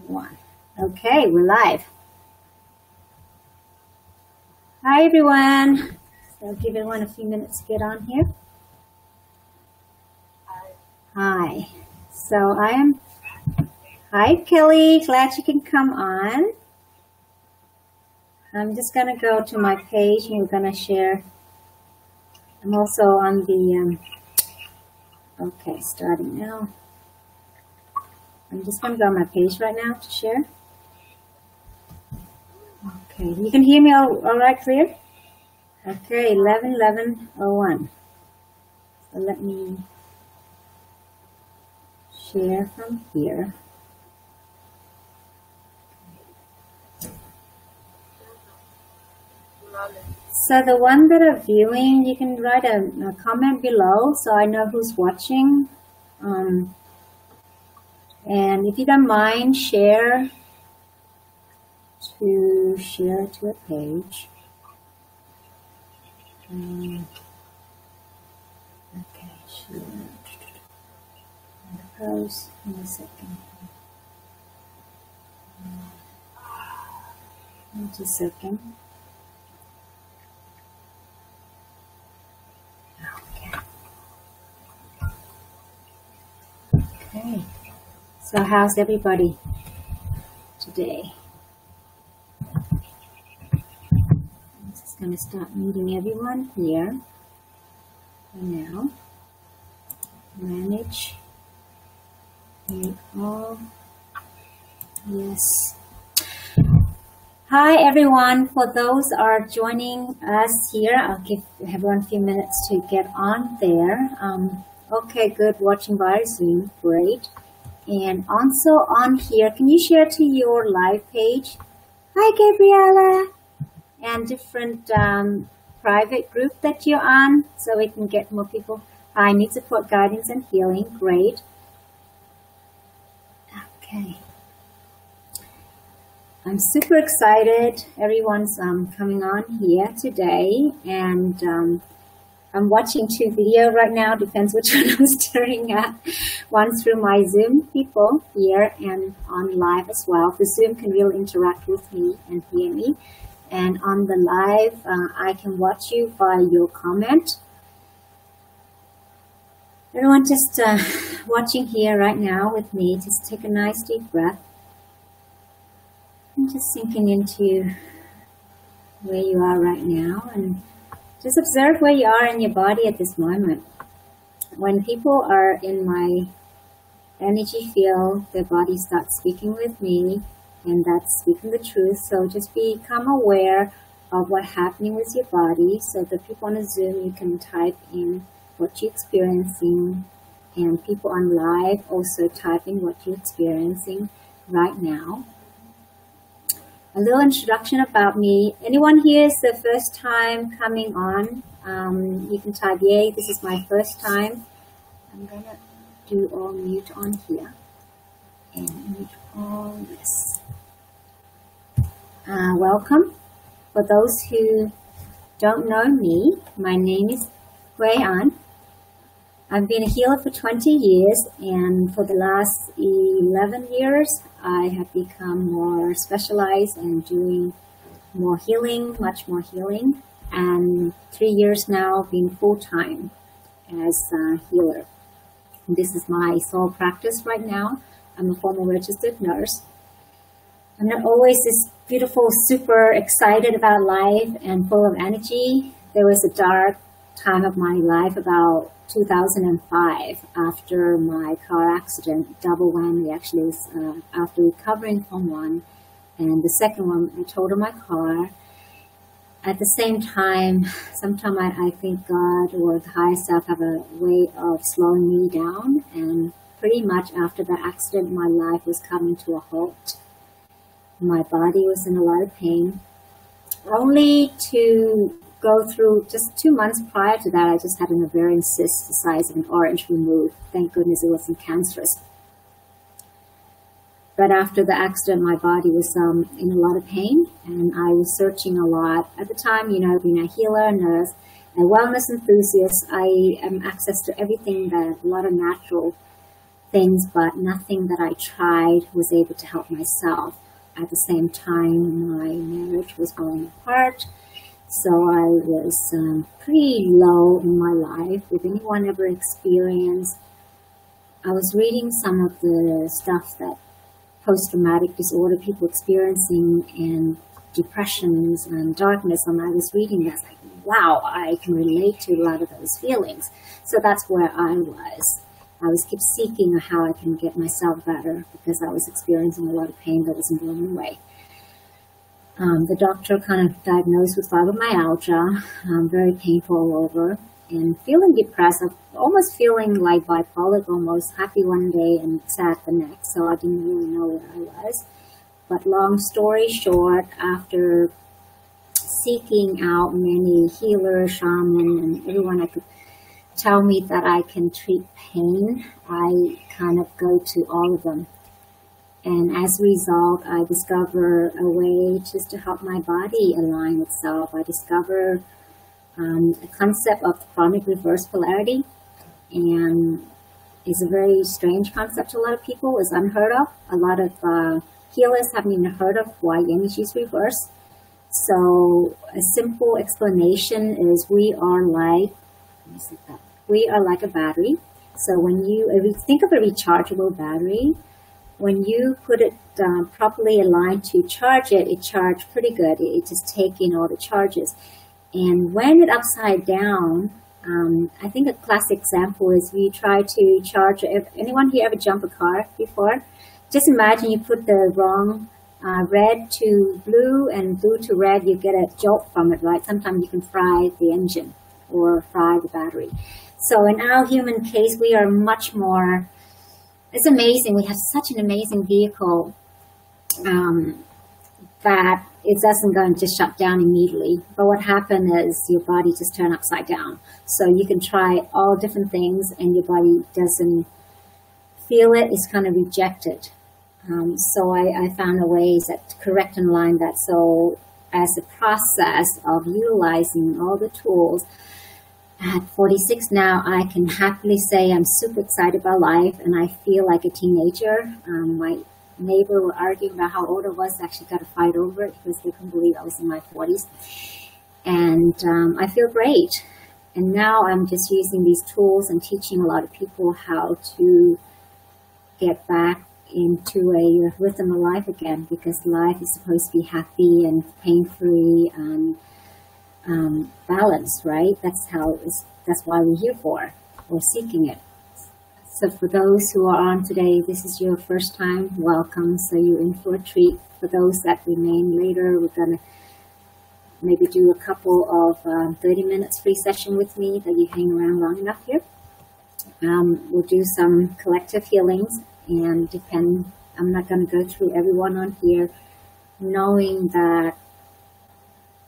One. Okay, we're live. Hi, everyone. So I'll give everyone a few minutes to get on here. Hi. So hi, Kelly. Glad you can come on. I'm just going to go to my page and we're going to share. I'm also on the, okay, starting now. I'm just going to go on my page right now to share. Okay, you can hear me all right, clear? Okay, 11:11:01. So let me share from here. So the one that are viewing, you can write a comment below so I know who's watching. And if you don't mind, share to a page. Okay, share. Post in a second. Just a second. Okay. So how's everybody today? I'm just going to start meeting everyone here for now. Manage. Meet all. Yes. Hi everyone. For those are joining us here, I'll give everyone a few minutes to get on there. Okay, good. Watching via Zoom. Great. And also on here, can you share to your live page? Hi, Gabriella. And different private group that you're on so we can get more people. I need support, guidance, and healing. Great. Okay. I'm super excited. Everyone's coming on here today. And I'm watching two videos right now. Depends which one I'm staring at. One through my Zoom people here and on live as well. The Zoom can really interact with me and hear me. And on the live, I can watch you by your comment. Everyone just watching here right now with me, just take a nice deep breath. And just sinking into where you are right now. And just observe where you are in your body at this moment. When people are in my energy field, their body starts speaking with me, and that's speaking the truth. So just become aware of what's happening with your body. So the people on the Zoom, you can type in what you're experiencing, and people on live also type in what you're experiencing right now. A little introduction about me. Anyone here is the first time coming on? You can type, yay, this is my first time. I'm going to do all mute on here. And mute all this. Welcome. For those who don't know me, my name is Hui An. I've been a healer for 20 years, and for the last 11 years, I have become more specialized and doing more healing, much more healing, and 3 years now being full-time as a healer. And this is my sole practice right now. I'm a former registered nurse. I'm not always this beautiful, super excited about life and full of energy. There was a dark time of my life about 2005 after my car accident, double whammy actually, was after recovering from one, and the second one I totaled my car. At the same time, sometimes I think God or the higher self have a way of slowing me down, and pretty much after the accident my life was coming to a halt. My body was in a lot of pain, only to go through just 2 months prior to that. I just had an ovarian cyst the size of an orange removed. Thank goodness it wasn't cancerous. But after the accident, my body was in a lot of pain, and I was searching a lot. At the time, you know, being a healer, nurse, a wellness enthusiast, I am access to everything that a lot of natural things, but nothing that I tried was able to help myself. At the same time, my marriage was falling apart, so I was pretty low in my life. If anyone ever experienced, I was reading some of the stuff that post-traumatic disorder people experiencing and depressions and darkness, and I was reading that, like, wow, I can relate to a lot of those feelings. So that's where I was. I was keep seeking how I can get myself better because I was experiencing a lot of pain that wasn't going away. The doctor kind of diagnosed with fibromyalgia, very painful all over, and feeling depressed, almost feeling like bipolar, almost happy one day and sad the next, so I didn't really know where I was. But long story short, after seeking out many healers, shaman, and everyone I could tell me that I can treat pain, I kind of go to all of them. And as a result, I discover a way just to help my body align itself. I discover a concept of chronic reverse polarity, and it's a very strange concept to a lot of people. It's unheard of. A lot of healers haven't even heard of why energy is reversed. So a simple explanation is we are like a battery. So when if you think of a rechargeable battery, when you put it properly aligned to charge it, it charges pretty good. It just takes in all the charges. And when it's upside down, I think a classic example is you try to charge, anyone here ever jump a car before? Just imagine you put the wrong red to blue and blue to red, you get a jolt from it, right? Sometimes you can fry the engine or fry the battery. So in our human case, we are much more, it's amazing. We have such an amazing vehicle that it doesn't go and just shut down immediately. But what happens is your body just turns upside down. So you can try all different things and your body doesn't feel it. It's kind of rejected. So I found a way to correct and align that. So as a process of utilizing all the tools, at 46 now, I can happily say I'm super excited about life and I feel like a teenager. My neighbor were arguing about how old I was. I actually got a fight over it because they couldn't believe I was in my 40s. And I feel great. And now I'm just using these tools and teaching a lot of people how to get back into a rhythm of life again, because life is supposed to be happy and pain-free and balanced, right? That's why we're here for. We're seeking it. So for those who are on today, this is your first time, welcome. So you're in for a treat. For those that remain later, we're going to maybe do a couple of 30 minutes free session with me that you hang around long enough here. We'll do some collective healings, and I'm not going to go through everyone on here, knowing that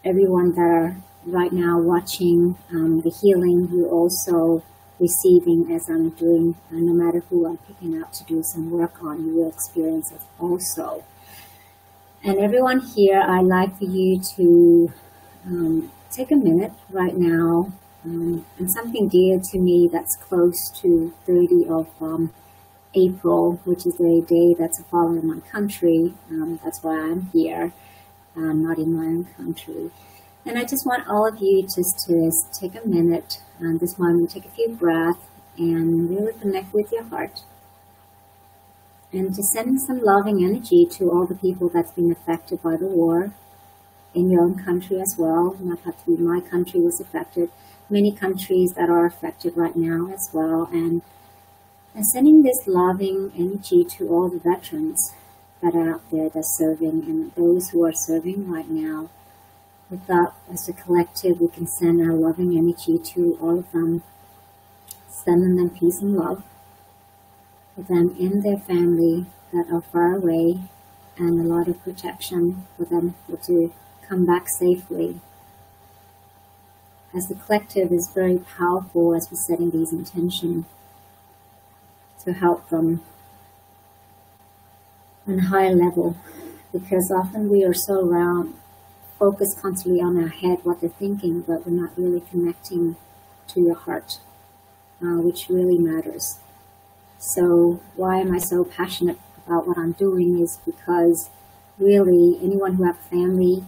everyone that are right now watching the healing, you're also receiving as I'm doing, no matter who I'm picking out to do some work on, you will experience it also. And everyone here, I'd like for you to take a minute right now, and something dear to me that's close to 30 of April, which is a day that's a fall in my country. That's why I'm here, not in my own country. And I just want all of you just to take a minute, this moment, take a few breaths, and really connect with your heart. And to send some loving energy to all the people that's been affected by the war in your own country as well. Not have to be my country was affected. Many countries that are affected right now as well. And sending this loving energy to all the veterans that are out there that's serving and those who are serving right now. With that, as a collective, we can send our loving energy to all of them, sending them peace and love, for them and their family that are far away, and a lot of protection for them to come back safely. As the collective is very powerful as we're setting these intentions to help them on a higher level, because often we are so focused constantly on our head, what they're thinking, but we're not really connecting to your heart, which really matters. So why am I so passionate about what I'm doing is because really anyone who has a family,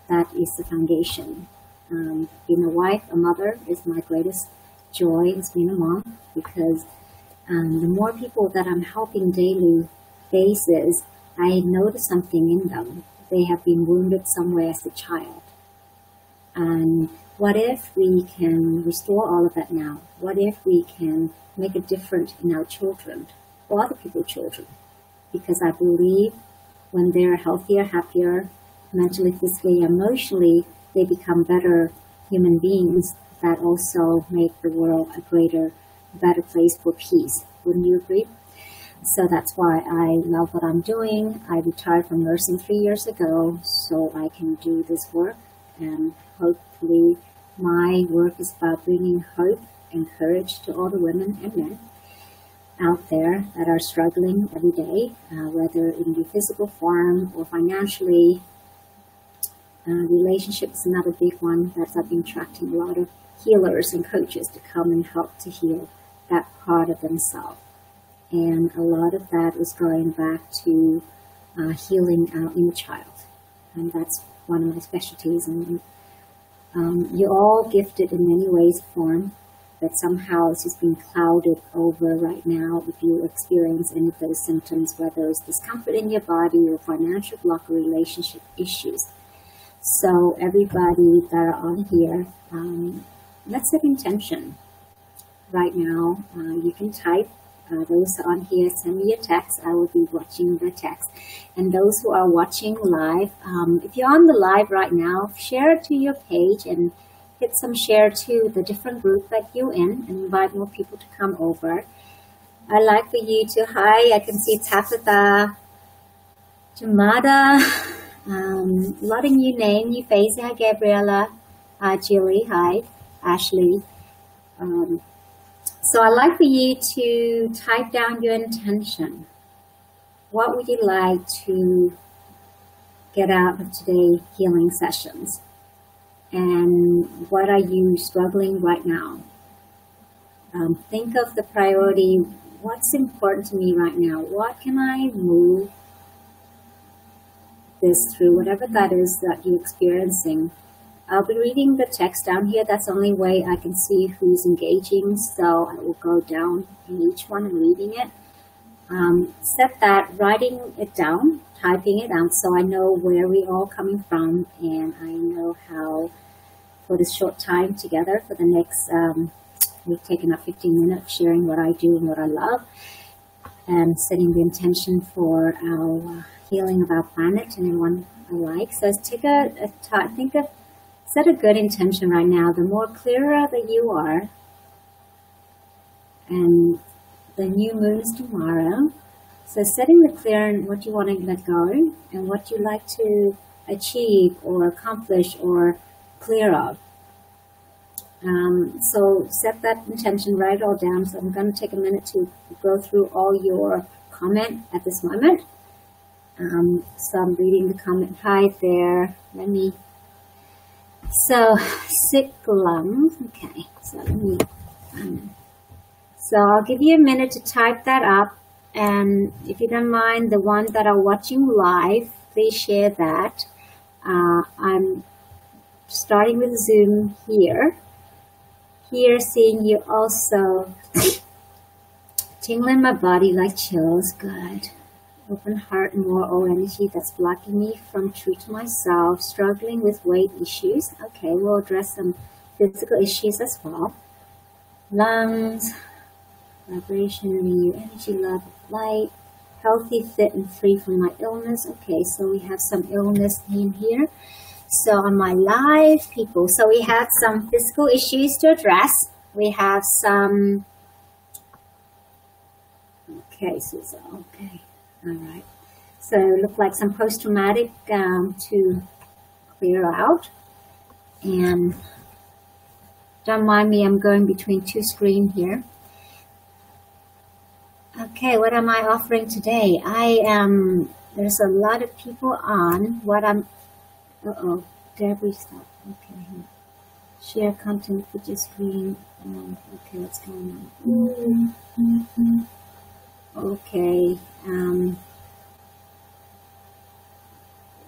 that is the foundation. Being a wife, a mother is my greatest joy is being a mom, because the more people that I'm helping daily basis, I notice something in them. They have been wounded somewhere as a child. And what if we can restore all of that now? What if we can make a difference in our children or other people's children? Because I believe when they're healthier, happier, mentally, physically, emotionally, they become better human beings that also make the world a greater, better place for peace. Wouldn't you agree? So that's why I love what I'm doing. I retired from nursing 3 years ago so I can do this work, and hopefully my work is about bringing hope and courage to all the women and men out there that are struggling every day, whether in the physical form or financially. Relationship is another big one that I've been attracting a lot of healers and coaches to come and help to heal that part of themselves. And a lot of that is going back to healing our inner child. And that's one of my specialties. And you're all gifted in many ways, form, but somehow it's just being clouded over right now if you experience any of those symptoms, whether it's discomfort in your body or financial block or relationship issues. So everybody that are on here, let's set intention. Right now, you can type. Those on here, send me a text. I will be watching the text. And those who are watching live, if you're on the live right now, share it to your page and hit some share to the different group that you're in and invite more people to come over. I'd like for you to, hi, I can see Tabitha, Jamada, a lot of new names, new faces. Hi, Gabriella, Julie, hi, Ashley. So I'd like for you to type down your intention. What would you like to get out of today's healing sessions? And what are you struggling right now? Think of the priority. What's important to me right now? What can I move this through? Whatever that is that you're experiencing. I'll be reading the text down here. That's the only way I can see who's engaging. So I will go down in each one and reading it. Set that, writing it down, typing it out so I know where we're all coming from, and I know how for this short time together for the next, we've taken up 15 minutes sharing what I do and what I love and setting the intention for our healing of our planet and everyone alike. So take set a good intention right now. The more clearer that you are, and the new moon is tomorrow. So setting the clear and what you want to let go and what you like to achieve or accomplish or clear of. So set that intention, write it all down. So I'm going to take a minute to go through all your comment at this moment. So I'm reading the comment. Hi there. So sick lungs. Okay. So so I'll give you a minute to type that up. And if you don't mind, the ones that are watching live, please share that. I'm starting with Zoom here. Here, seeing you also. Tingling my body like chills. Good. Open heart and more old energy that's blocking me from true to myself. Struggling with weight issues. Okay, we'll address some physical issues as well. Lungs. Vibration, new energy, love of light, healthy, fit, and free from my illness. Okay, so we have some illness in here. So on my live people, so we have some physical issues to address. We have some, okay, Susan, okay, all right. So it look like some post-traumatic to clear out. And don't mind me, I'm going between two screens here. Okay, what am I offering today? There's a lot of people on what I'm, Debbie, stop. Okay, share content, put your screen. Okay, what's going on? Okay.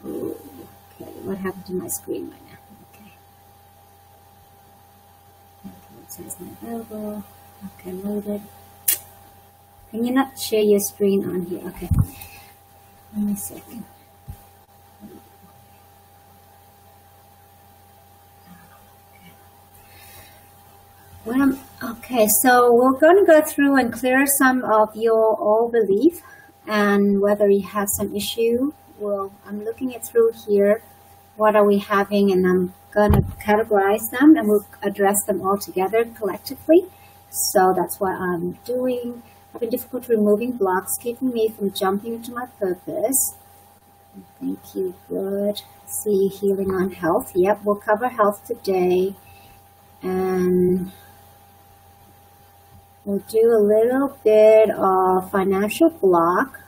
Okay, what happened to my screen right now? Okay. Okay, it says not available. Okay, loaded. Can you not share your screen on here? Okay. Give me a second. Well, okay, so we're going to go through and clear some of your old belief and whether you have some issue. Well, I'm looking it through here. What are we having? And I'm going to categorize them and we'll address them all together collectively. So that's what I'm doing. Having difficulty removing blocks, keeping me from jumping into my purpose. Thank you. Good. See, healing on health. Yep, we'll cover health today. And we'll do a little bit of financial block.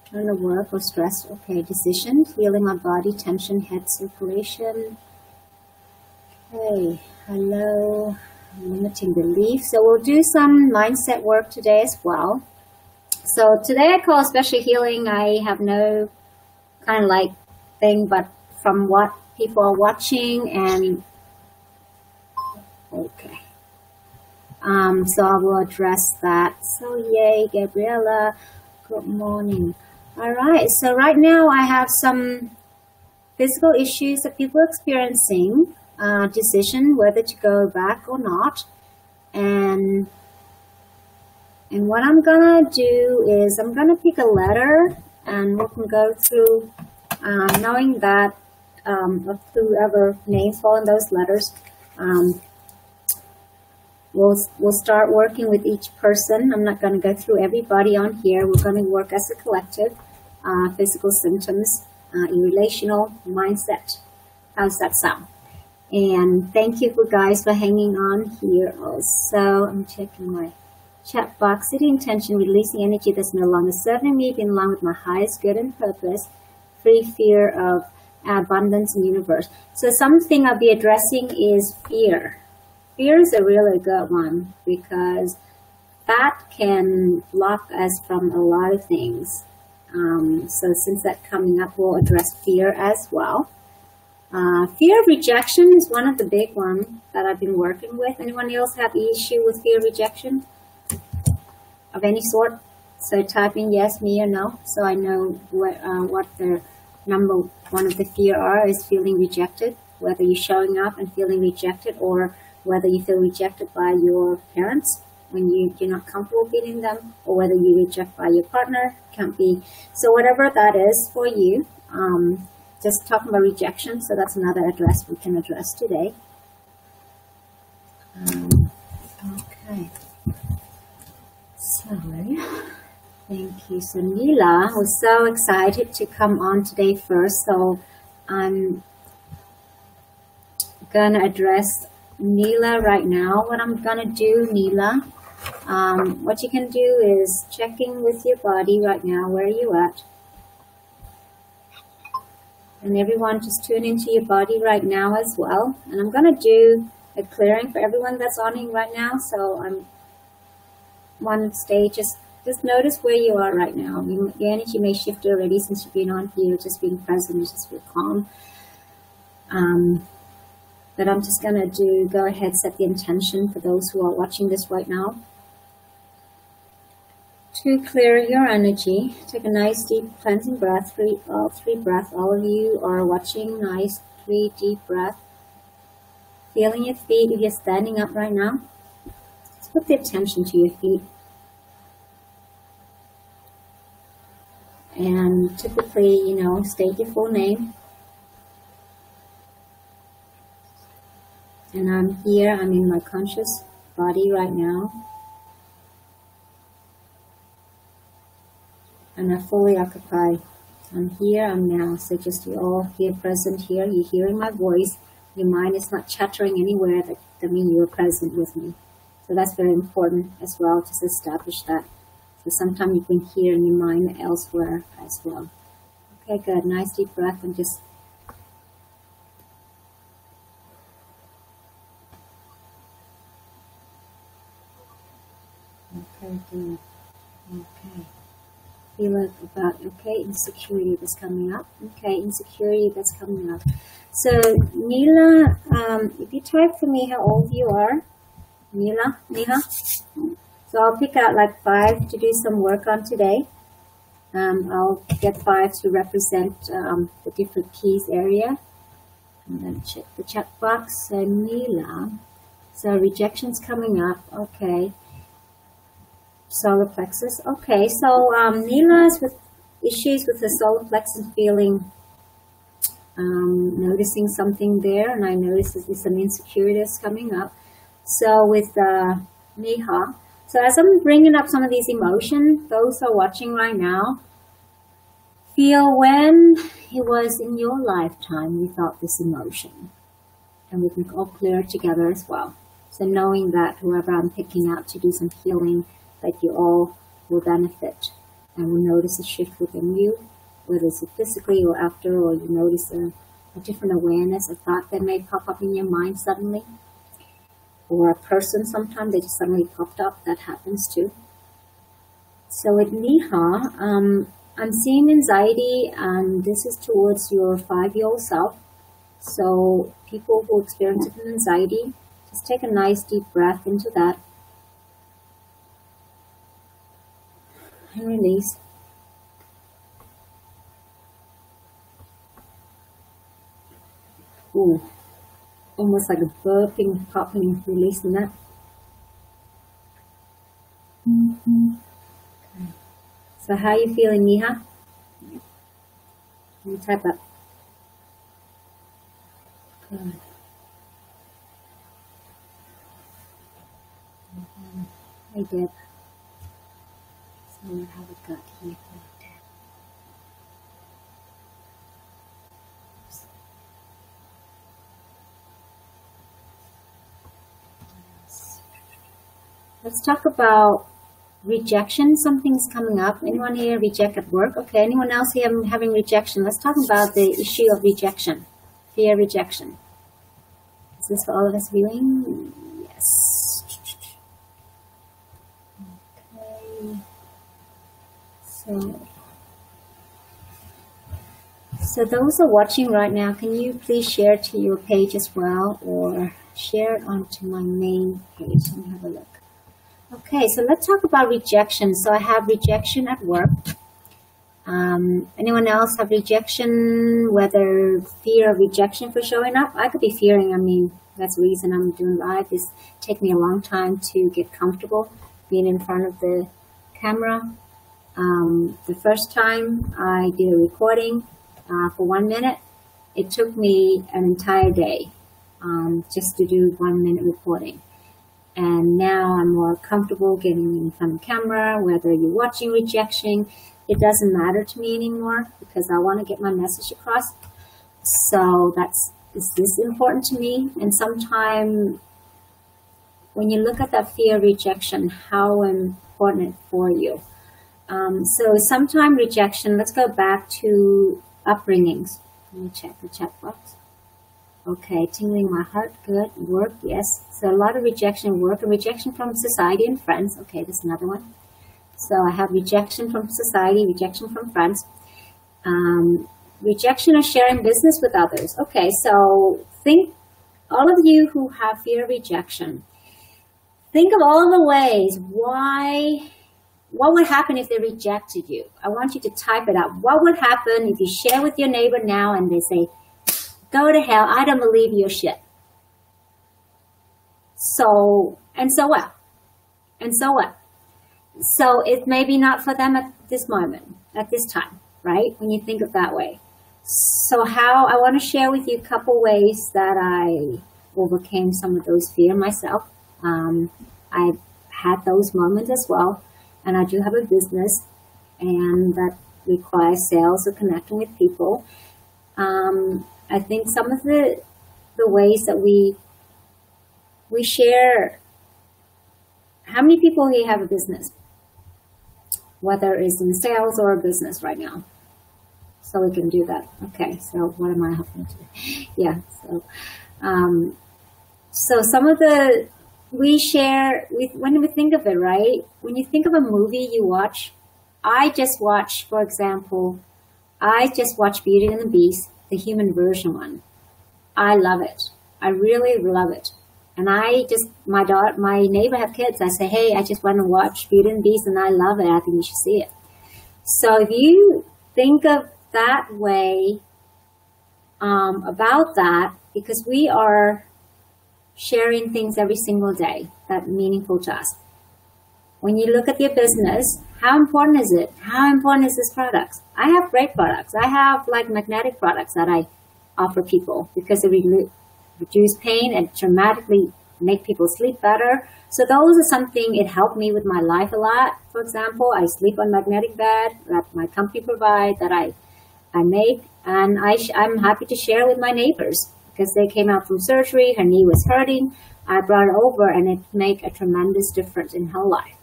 Trying to work or stress. Okay, decision. Feeling my body, tension, head circulation. Okay, hello. Limiting belief. So we'll do some mindset work today as well. So today I call special healing. I have no kind of like thing, but from what people are watching and okay. So I will address that. So yay, Gabriella. Good morning. All right. So right now I have some physical issues that people are experiencing. Decision whether to go back or not. And what I'm gonna do is I'm gonna pick a letter and we can go through knowing that whoever names fall in those letters. We'll start working with each person. I'm not going to go through everybody on here. We're going to work as a collective. Physical symptoms, relational, mindset. How's that sound? And thank you for guys for hanging on here also. I'm checking my chat box. City intention, releasing energy that's no longer serving me, being along with my highest good and purpose. Free fear of abundance in the universe. So something I'll be addressing is fear. Fear is a really good one because that can block us from a lot of things. So since that's coming up, we'll address fear as well. Fear of rejection is one of the big ones that I've been working with. Anyone else have issue with fear of rejection of any sort? So type in yes, me, or no, so I know what the number one of the fear is feeling rejected, whether you're showing up and feeling rejected or whether you feel rejected by your parents when you're not comfortable being them, or whether you reject by your partner, can't be. So whatever that is for you, just talking about rejection, so that's another address we can address today. Okay. Sorry. Thank you. So Neela was so excited to come on today first, so I'm gonna address Neela right now. What I'm gonna do, Neela, what you can do is checking with your body right now. Where are you at? And everyone just tune into your body right now as well. And I'm gonna do a clearing for everyone that's on here right now. So I'm one stage, just notice where you are right now. Your energy may shift already since you've been on here, just being present, just feel calm. But I'm just gonna go ahead, set the intention for those who are watching this right now. To clear your energy, take a nice deep cleansing breath, three breaths. All of you are watching, nice 3 deep breaths. Feeling your feet, if you're standing up right now, just put the attention to your feet. And typically, state your full name. And I'm here, I'm in my conscious body right now. And I fully occupy. I'm here, I'm now. So just you're all here, present here. You're hearing my voice. Your mind is not chattering anywhere. That means you're present with me. So that's very important as well, just establish that. So sometimes you can hear in your mind elsewhere as well. Okay, good. Nice deep breath and just Good. Okay. Feel about, okay, insecurity that's coming up. Okay, insecurity that's coming up. So, Neela, if you type for me how old you are, Neha. So I'll pick out like 5 to do some work on today. I'll get 5 to represent the different keys area. I'm going to check the chat box. So Neela, so rejection's coming up. Okay. Solar plexus. Okay, so Neela's with issues with the solar plexus, feeling, noticing something there, and I notice there's some insecurity that's coming up. So with Neha, so as I'm bringing up some of these emotions, those who are watching right now, feel when it was in your lifetime you felt this emotion, and we can all clear it together as well. So knowing that whoever I'm picking out to do some healing, that you all will benefit and will notice a shift within you, whether it's physically or after, or you notice a different awareness, a thought that may pop up in your mind suddenly, or a person sometimes they just suddenly popped up. That happens too. So with Neha, I'm seeing anxiety, and this is towards your 5-year-old self. So people who experience anxiety, just take a nice deep breath into that. And release. Ooh, almost like a burping, popping, releasing that. Okay. So how are you feeling, Neha? Can you type up? Good. Hey, Deb. So what have we got here? Let's talk about rejection. Something's coming up. Anyone here reject at work? Okay. Anyone else here having rejection? Let's talk about the issue of rejection. Fear rejection. Is this for all of us viewing? Yes. Okay. So those are watching right now, can you please share it to your page as well, or share it onto my main page? Let me have a look. Okay, so let's talk about rejection. So I have rejection at work. Anyone else have rejection, whether fear of rejection for showing up? I could be fearing, I mean, that's the reason I'm doing live. This take me a long time to get comfortable being in front of the camera. The first time I did a recording for 1 minute, it took me an entire day just to do 1 minute recording. And now I'm more comfortable getting in front of the camera, whether you're watching rejection, it doesn't matter to me anymore because I want to get my message across. So is this important to me? And sometimes when you look at that fear of rejection, how important it's for you. So sometimes rejection, let's go back to upbringings. Let me check the chat box. Okay, tingling my heart, good. Work, yes. So a lot of rejection, work, and rejection from society and friends. Okay, there's another one. So I have rejection from society, rejection from friends. Rejection of sharing business with others. Okay, so think, all of you who have fear of rejection, think of all the ways what would happen if they rejected you? I want you to type it up. What would happen if you share with your neighbor now and they say, go to hell, I don't believe your shit. So what? And so what? So it may be not for them at this moment, at this time, right? When you think of that way. So I want to share with you a couple ways that I overcame some of those fear myself. I've had those moments as well. And I do have a business, and that requires sales or connecting with people. I think some of the ways that we share, how many people here have a business? Whether it's in sales or a business right now. So we can do that. Okay, so what am I helping to do? Yeah, so some of the we share, when we think of it, right? When you think of a movie you watch, I just watched, for example, I just watched Beauty and the Beast, the human version one. I love it. I really love it. And my neighbor have kids. I say, hey, I just want to watch Beauty and the Beast and I love it. I think you should see it. So if you think of that way about that, because we are sharing things every single day that are meaningful to us. When you look at your business, how important is it? How important is this product? I have great products. I have like magnetic products that I offer people because they reduce pain and dramatically make people sleep better. So those are something, it helped me with my life a lot. For example, I sleep on magnetic bed that my company provides, that I make, and I'm happy to share with my neighbors because they came out from surgery, her knee was hurting. I brought it over and it made a tremendous difference in her life.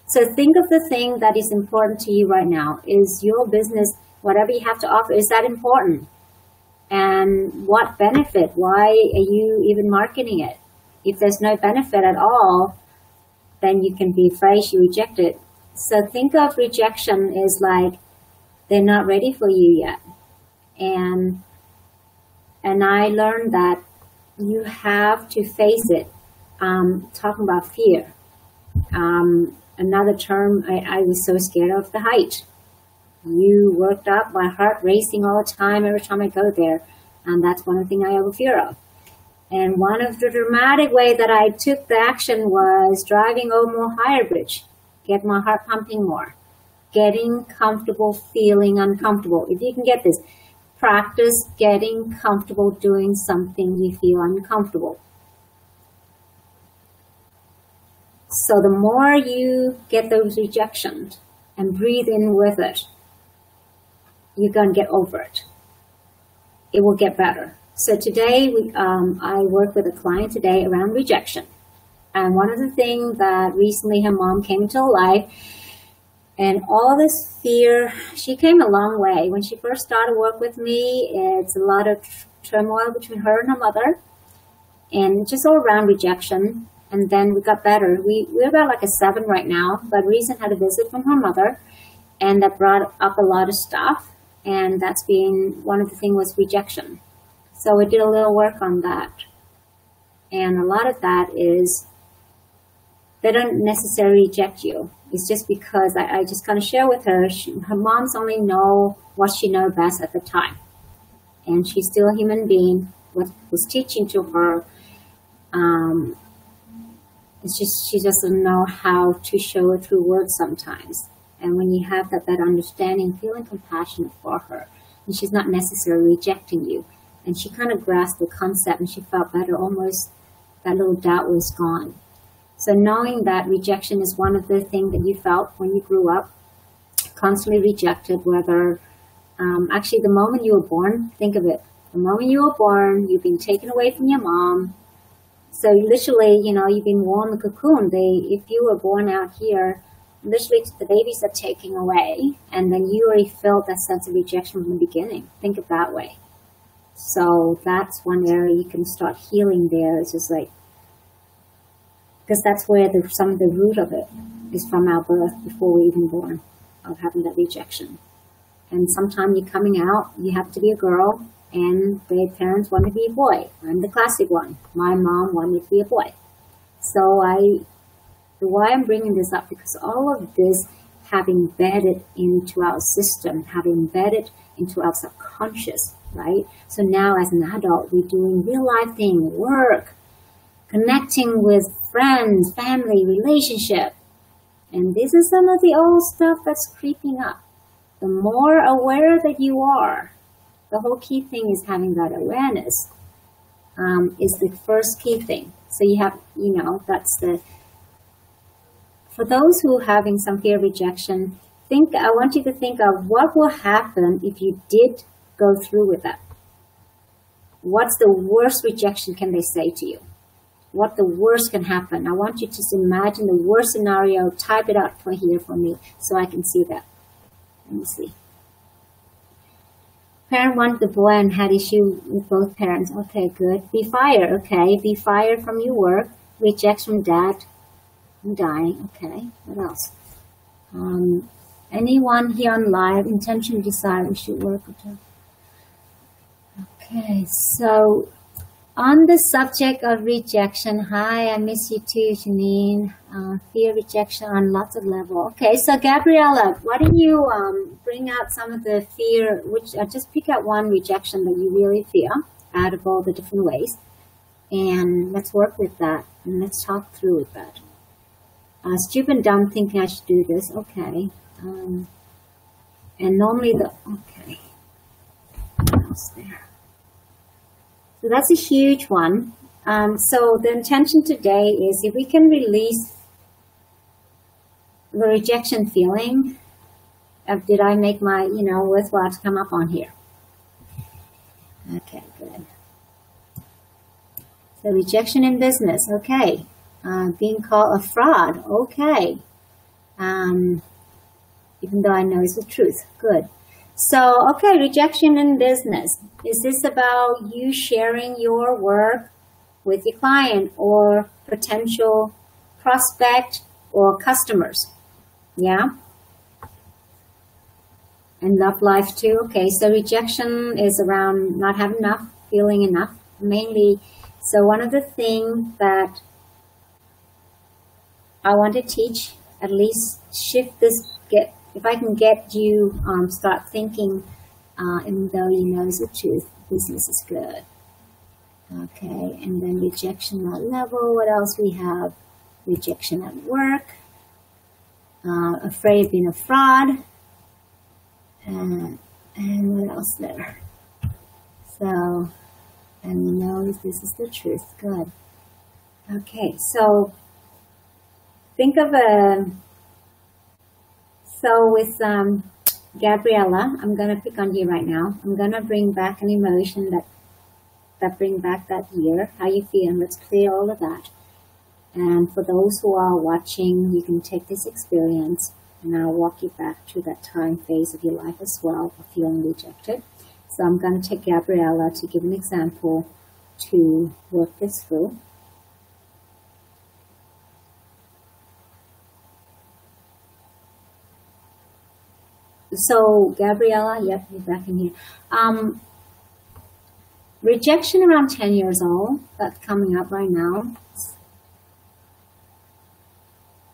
So think of the thing that is important to you right now. Is your business, whatever you have to offer, is that important? And what benefit? Why are you even marketing it? If there's no benefit at all, then you can be afraid you reject it. So think of rejection as like they're not ready for you yet. And I learned that you have to face it. Talking about fear. Another term, I was so scared of the height. You worked up, my heart racing all the time every time I go there. And that's one thing I have a fear of. And one of the dramatic way that I took the action was driving over higher bridge, get my heart pumping more, getting comfortable, feeling uncomfortable. If you can get this, practice getting comfortable doing something you feel uncomfortable. So the more you get those rejections and breathe in with it, you're going to get over it. It will get better. So today, I work with a client today around rejection. And one of the things that recently her mom came into her life, and all this fear, she came a long way. When she first started work with me, it's a lot of turmoil between her and her mother, and just all around rejection. And then we got better. We're about like a 7 right now, but recently had a visit from her mother, and that brought up a lot of stuff. And that's been, one of the things was rejection. So we did a little work on that. And a lot of that is, they don't necessarily reject you. It's just because I just kind of share with her, her mom's only know what she knows best at the time. And she's still a human being. What was teaching to her, it's just she doesn't know how to show it through words sometimes. And when you have that understanding, feeling compassionate for her, and she's not necessarily rejecting you. And she kind of grasped the concept and she felt better, almost that little doubt was gone. So knowing that rejection is one of the things that you felt when you grew up, constantly rejected, whether, actually the moment you were born, think of it. The moment you were born, you've been taken away from your mom. So literally, you've been warm in a cocoon. If you were born out here, literally the babies are taken away, and then you already felt that sense of rejection from the beginning. Think of that way. So that's one area you can start healing there. It's just like, because that's where some of the root of it is from our birth, before we're even born, of having that rejection. And sometimes you're coming out, you have to be a girl, and their parents want to be a boy. I'm the classic one. My mom wanted me to be a boy. So why I'm bringing this up, because all of this have embedded into our system, have embedded into our subconscious, right? So now as an adult, we're doing real life things, work, connecting with friends, family, relationship. And this is some of the old stuff that's creeping up. The more aware that you are, the whole key thing is having that awareness, is the first key thing. So you have, that's the, for those who are having some fear of rejection, I want you to think of what will happen if you did go through with that. What's the worst rejection can they say to you? What the worst can happen? I want you to just imagine the worst scenario, type it out for here for me so I can see that. Let me see. Parent wanted the boy and had issue with both parents. Okay, good. Be fired. Okay, be fired from your work. Rejection, Dad. I'm dying. Okay. What else? Anyone here on live? Intention, desire. We should work with her. Okay. So, on the subject of rejection, hi, I miss you too, Janine. Fear rejection on lots of levels. Okay, so Gabriella, why don't you bring out some of the fear, which just pick out one rejection that you really fear out of all the different ways, and let's work with that, and let's talk through with that. Stupid, dumb, thinking I should do this. Okay, and normally okay, what else there? So that's a huge one. So the intention today is if we can release the rejection feeling of did I make my, worthwhile to come up on here. Okay, good. So rejection in business, okay. Being called a fraud, okay. Even though I know it's the truth, good. So, okay, rejection in business. Is this about you sharing your work with your client or potential prospect or customers? Yeah? And love life too. Okay, so rejection is around not having enough, feeling enough. Mainly, so one of the things that I want to teach, at least shift this, if I can get you start thinking, even though you know the truth, business is good. Okay, and then rejection at level. What else we have? Rejection at work. Afraid of being a fraud. And what else there? So, and you know this is the truth. Good. Okay, so think of so with Gabriella, I'm going to pick on you right now. I'm going to bring back an emotion that bring back that year, how you feel, and let's clear all of that. And for those who are watching, you can take this experience and I'll walk you back to that time phase of your life as well of feeling rejected. So I'm going to take Gabriella to give an example to work this through. So Gabriella, yep, you're back in here. Rejection around 10 years old, that's coming up right now.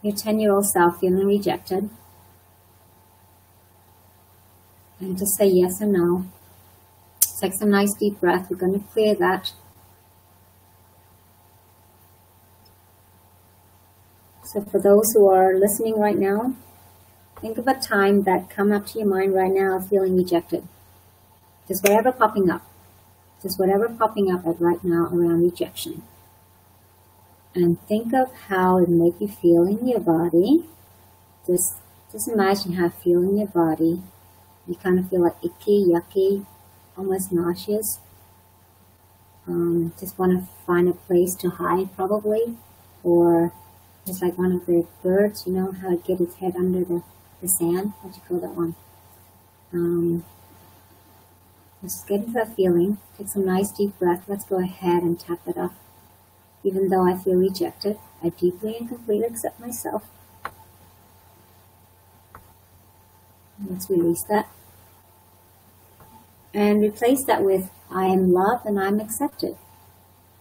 Your 10-year-old self feeling rejected. And just say yes or no. Take some nice deep breath. We're going to clear that. So for those who are listening right now, think of a time that come up to your mind right now feeling rejected. Just whatever popping up. Just whatever popping up at right now around rejection. And think of how it make you feel in your body. Just imagine how it feels in your body. You kind of feel like icky, yucky, almost nauseous. Just want to find a place to hide probably. Or just like one of the birds, you know, how it get its head under the sand. What do you call that one? Just get into that feeling. Take some nice deep breath. Let's go ahead and tap it off. Even though I feel rejected, I deeply and completely accept myself. Let's release that. And replace that with, I am loved and I'm accepted.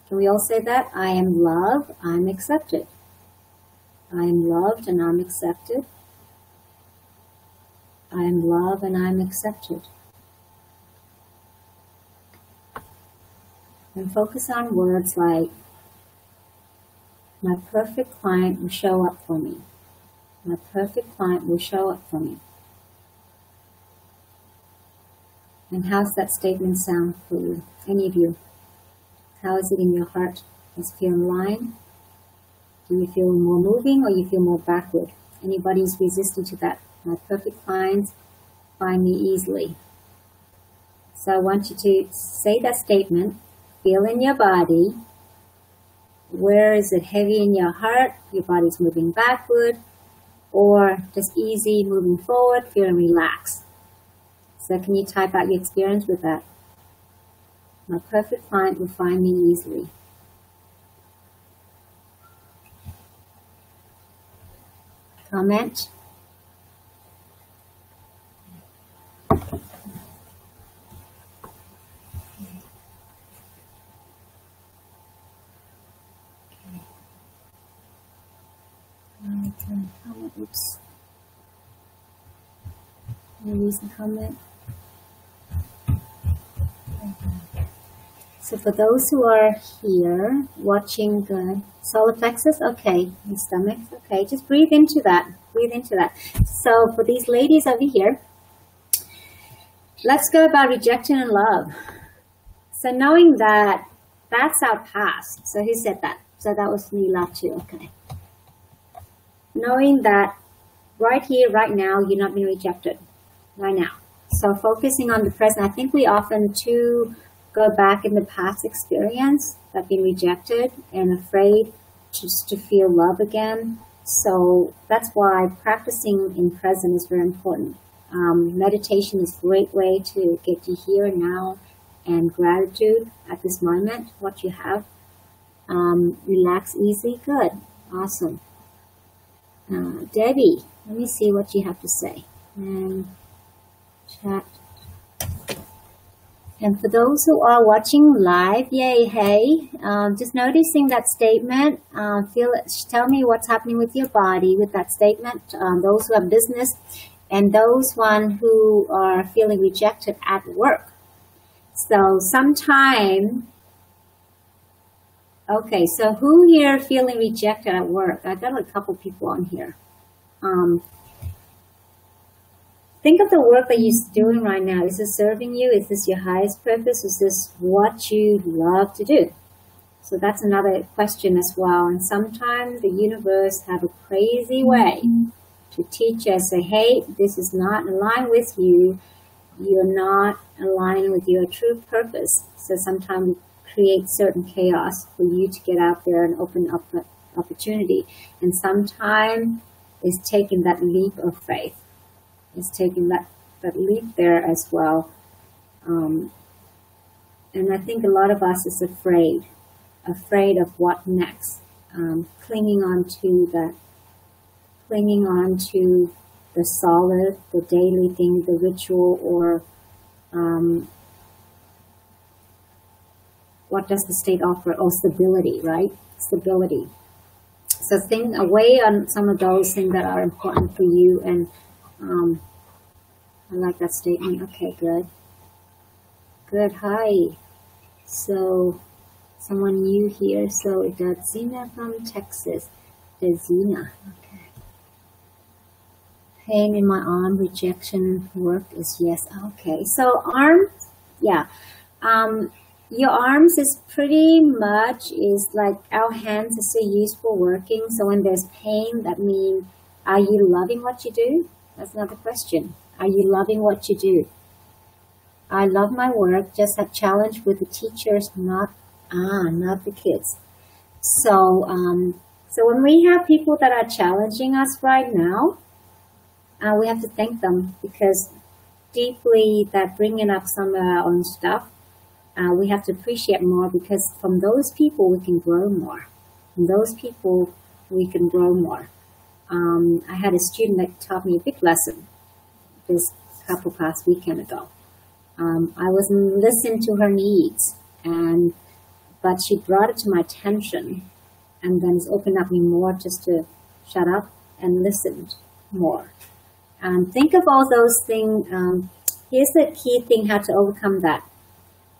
Can we all say that? I am loved, I'm accepted. I am loved and I'm accepted. I am loved and I'm accepted. And focus on words like, my perfect client will show up for me. My perfect client will show up for me. And how's that statement sound for you? Any of you? How is it in your heart? Does it feel in line? Do you feel more moving or you feel more backward? Anybody's resistant to that? My perfect clients find me easily. So I want you to say that statement, feel in your body. Where is it heavy in your heart? Your body's moving backward, or just easy moving forward, feeling relaxed. So can you type out your experience with that? My perfect client will find me easily. comment? Oops. Any recent comment? So for those who are here watching the solar plexus, okay, the stomach, okay, just breathe into that. Breathe into that. So for these ladies over here, let's go about rejection and love. So knowing that that's our past. So who said that? So that was me, too. Okay. Knowing that right here, right now, you're not being rejected. Right now. So focusing on the present. I think we often too go back in the past experience that been rejected and afraid just to feel love again. So that's why practicing in present is very important. Meditation is a great way to get to here and now and gratitude at this moment, what you have. Relax easy. Good. Awesome. Debbie, let me see what you have to say. And chat. And for those who are watching live, yay, hey, just noticing that statement, tell me what's happening with your body with that statement. Those who have business and those who are feeling rejected at work. So sometime, okay, so who here feeling rejected at work? I got a couple people on here. Think of the work that you're doing right now. Is this serving you? Is this your highest purpose? Is this what you love to do? So that's another question as well. And sometimes the universe have a crazy way to teach us, say, hey, this is not aligned with you. You're not aligned with your true purpose. So sometimes we create certain chaos for you to get out there and open up the opportunity. And sometimes it's taking that leap of faith. It's taking that leap there as well. And I think a lot of us is afraid of what next. Clinging on to the solid, the daily thing, the ritual, or what does the state offer? Oh, stability, right? Stability. So think away on some of those things that are important for you. And I like that statement. Okay, good. Good, hi. So, someone new here. So, that's Zina from Texas. There's Zina. Okay. Pain in my arm, rejection, work is yes. Okay, so arms, yeah. Your arms is pretty much is like our hands is so used for working. So when there's pain, that means, are you loving what you do? That's another question. Are you loving what you do? I love my work, just a challenge with the teachers, not the kids. So, so when we have people that are challenging us right now, we have to thank them because deeply that bringing up some of our own stuff, we have to appreciate more because from those people we can grow more. From those people we can grow more. I had a student that taught me a big lesson this couple past weekend ago. I wasn't listening to her needs, but she brought it to my attention, and then it's opened up me more just to shut up and listen more. Think of all those things. Here's the key thing: how to overcome that.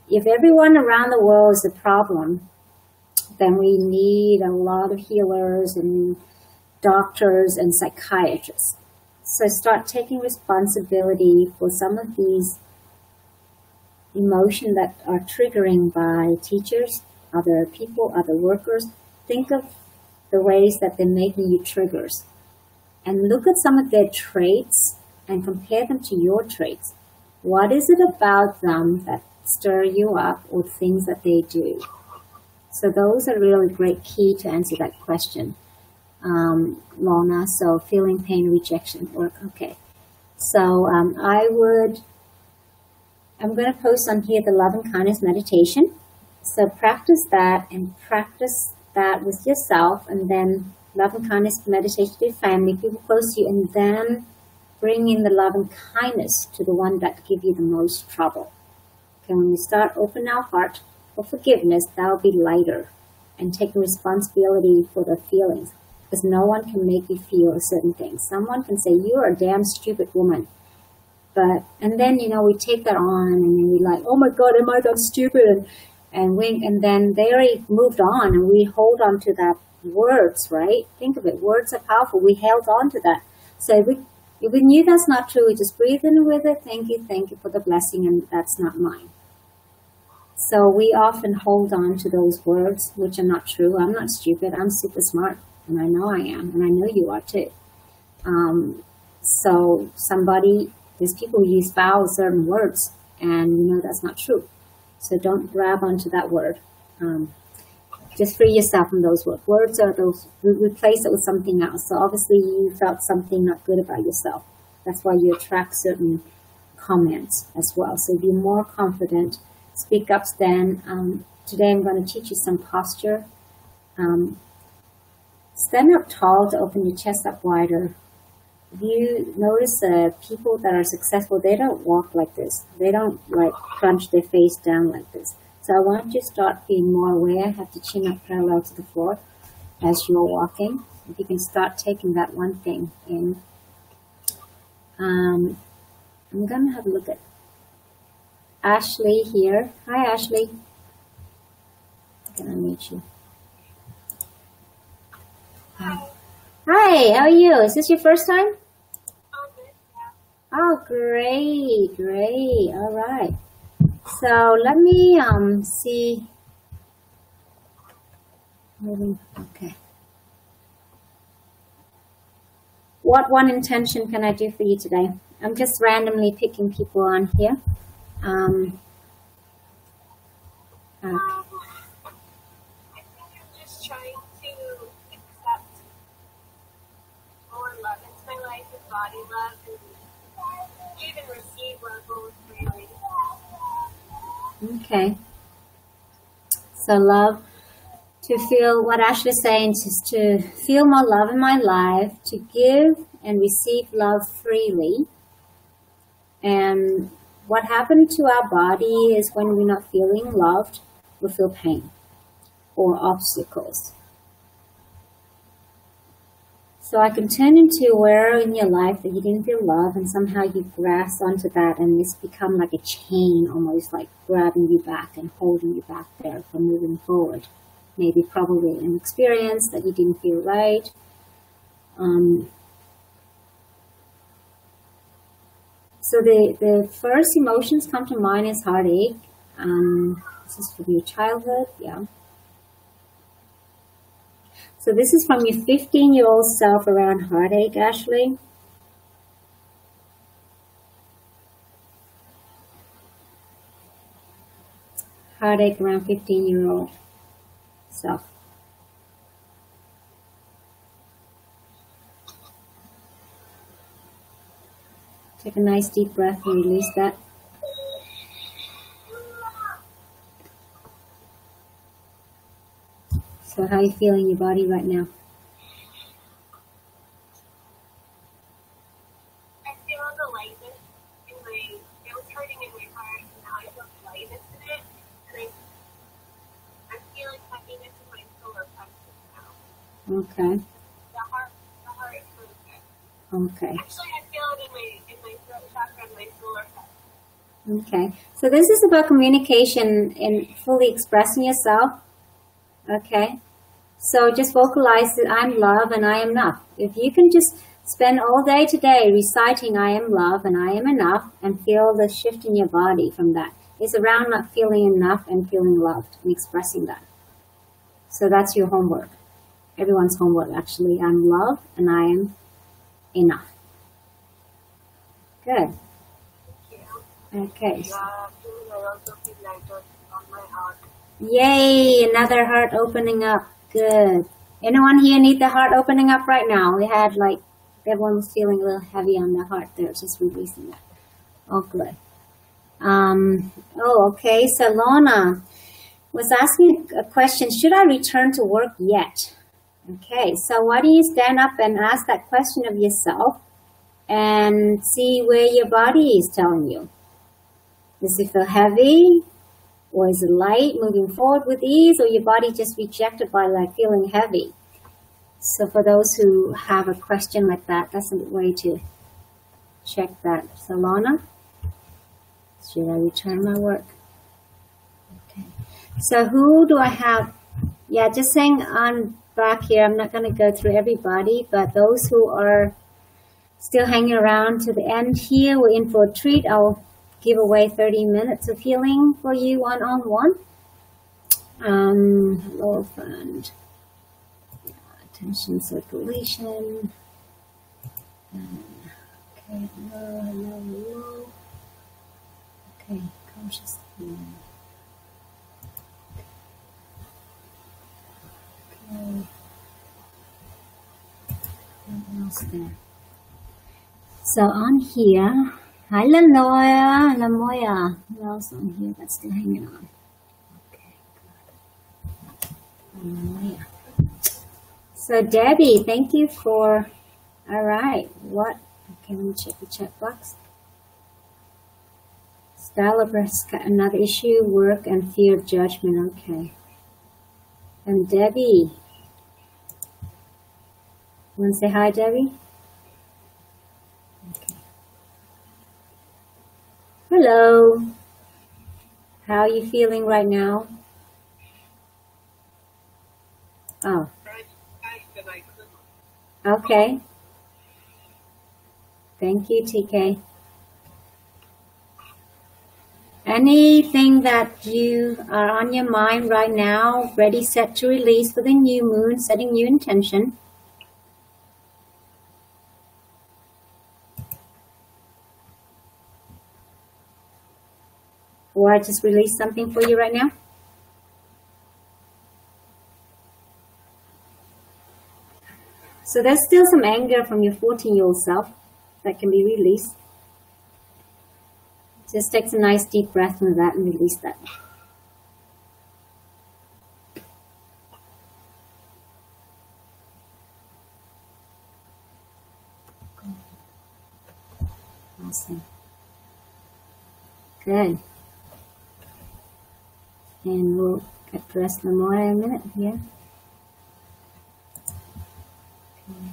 If everyone around the world is a problem, then we need a lot of healers and doctors and psychiatrists. So start taking responsibility for some of these emotions that are triggering by teachers, other people, other workers. Think of the ways that they're making you triggers. And look at some of their traits and compare them to your traits. What is it about them that stir you up or things that they do? So those are really great key to answer that question. Lorna, so feeling pain, rejection, work. Okay. So I'm going to post on here the love and kindness meditation. So practice that and practice that with yourself, and then love and kindness, meditation to family, people close to you, and then bring in the love and kindness to the one that give you the most trouble. Okay, when you start open our heart for forgiveness, that'll be lighter and take responsibility for the feelings. Because no one can make you feel a certain thing. Someone can say, you're a damn stupid woman. And then, we take that on and then we're like, oh my God, am I that stupid? And then they already moved on and we hold on to that words, right? Think of it. Words are powerful. We held on to that. So if we knew that's not true, we just breathe in with it. Thank you for the blessing, and that's not mine. So we often hold on to those words, which are not true. I'm not stupid. I'm super smart. And I know I am. And I know you are too. So there's people who use foul certain words, and that's not true. So don't grab onto that word. Just free yourself from those words. Words are those, replace it with something else. So obviously you felt something not good about yourself. That's why you attract certain comments as well. So be more confident. Speak up, stand. Today I'm going to teach you some posture. Stand up tall to open your chest up wider. If you notice people that are successful, they don't walk like this. They don't crunch their face down like this. So I want you to start being more aware. Have the chin up parallel to the floor as you're walking. If you can start taking that one thing in. I'm going to have a look at Ashley here. Hi, Ashley. I'm going to meet you. Hi, how are you? Is this your first time? Oh, great. All right. So let me see. Okay. What one intention can I do for you today? I'm just randomly picking people on here. Okay. Body love and even receive love freely. Okay. So love, to feel what Ashley's saying is to feel more love in my life, to give and receive love freely. And what happened to our body is when we're not feeling loved, we feel pain or obstacles. So I can turn into where in your life that you didn't feel love and somehow you grasp onto that and it's become like a chain, almost like grabbing you back and holding you back there from moving forward. Maybe probably an experience that you didn't feel right. So the first emotions come to mind is heartache. This is from your childhood, yeah. So this is from your 15-year-old self around heartache, Ashley. Heartache around 15-year-old self. Take a nice deep breath and release that. So how are you feeling your body right now? I feel the lightness in it was hurting in my heart, and now I feel the lightness in it, and I'm feeling happiness in my solar plexus now. Okay. The heart is really good. Okay. Actually, I feel it in my throat chakra and my solar plexus. Okay. So this is about communication and fully expressing yourself. Okay. So just vocalize that I'm love and I am enough. If you can just spend all day today reciting I am love and I am enough and feel the shift in your body from that. It's around not feeling enough and feeling loved and expressing that. So that's your homework. Everyone's homework actually. I'm love and I am enough. Good. Thank you. Okay. I also feel lighter on my heart. Yay! Another heart opening up. Good. Anyone here need the heart opening up right now? We had everyone was feeling a little heavy on the heart there, just releasing that. Oh, good. Okay. So Lorna was asking a question. Should I return to work yet? Okay, so why don't you stand up and ask that question of yourself and see where your body is telling you. Does it feel heavy? Or is it light, moving forward with ease? Or your body just rejected by like feeling heavy? So for those who have a question like that, that's a way to check that. So Lana, should I return my work? Okay. So who do I have? Yeah, just saying on back here, I'm not going to go through everybody, but those who are still hanging around to the end here, we're in for a treat. I'll give away 30 minutes of healing for you one-on-one. Hello, friend. Yeah, attention, circulation. Okay, hello, hello, hello. Okay, conscious. Okay. What else there? So on here, hi Lamoya, Lamoya. Who else on here that's still hanging on? Okay, good. Lamoya. So Debbie, thank you for, all right, what, okay, let me check the chat box. Style of breast, another issue, work and fear of judgment, okay. And Debbie, want to say hi, Debbie? Okay. Hello. How are you feeling right now? Oh. Okay. Thank you, TK. Anything that you are on your mind right now, ready, set to release for the new moon, setting new intention? Or I just release something for you right now? So there's still some anger from your 14-year-old self that can be released. Just take some nice deep breath with that and release that. Awesome. Good. And we'll address Lamoya in a minute here. Okay.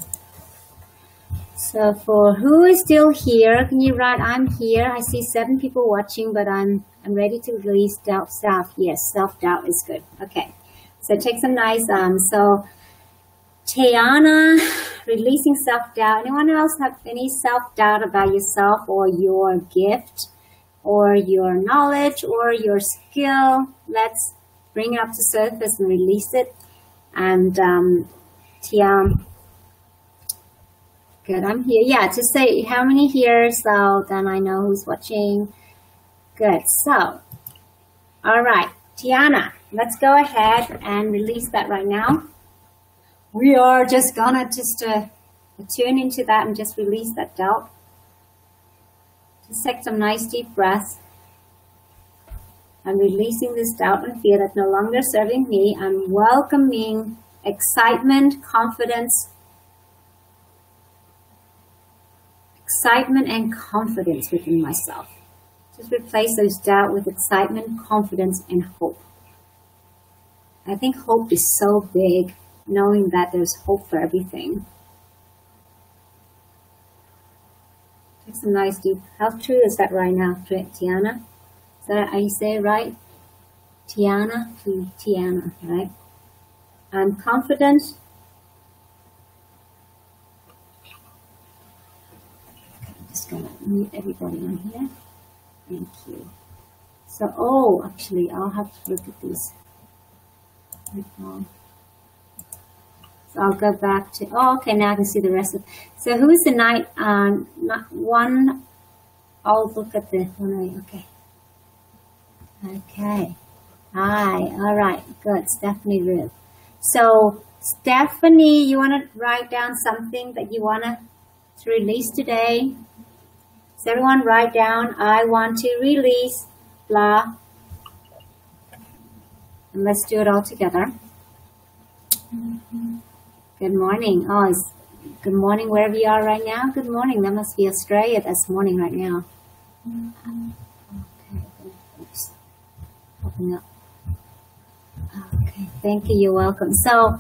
So for who is still here, can you write, I'm here. I see 7 people watching, but I'm ready to release doubt, self. Yes, self-doubt is good. Okay. So take some nice, so Tiana, releasing self-doubt. Anyone else have any self-doubt about yourself or your gift or your knowledge or your skill? Let's bring it up to surface and release it. And Tiana, good, I'm here. Yeah, just say how many here, so then I know who's watching. Good, so, all right, Tiana, let's go ahead and release that right now. We are just gonna tune into that and just release that doubt. Just take some nice deep breaths. I'm releasing this doubt and fear that's no longer serving me. I'm welcoming excitement, confidence, and confidence within myself. Just replace those doubt with excitement, confidence, and hope. I think hope is so big, knowing that there's hope for everything. Take some nice deep. How true is that right now, Tiana? Is that how you say it right? Tiana, right? I'm confident. I'm just gonna mute everybody on here. Thank you. So, actually, I'll have to look at these. So I'll go back to, okay, now I can see the rest of, so who is the night, not one, I'll look at the one, okay. Okay, hi, all right, good, Stephanie Ruth. So Stephanie, you want to write down something that you want to release today? So everyone write down, I want to release, blah. And let's do it all together. Good morning. Oh, it's good morning wherever you are right now. Good morning. That must be Australia. That's morning right now. Okay. Oops. Open up. Okay. Thank you. You're welcome. So,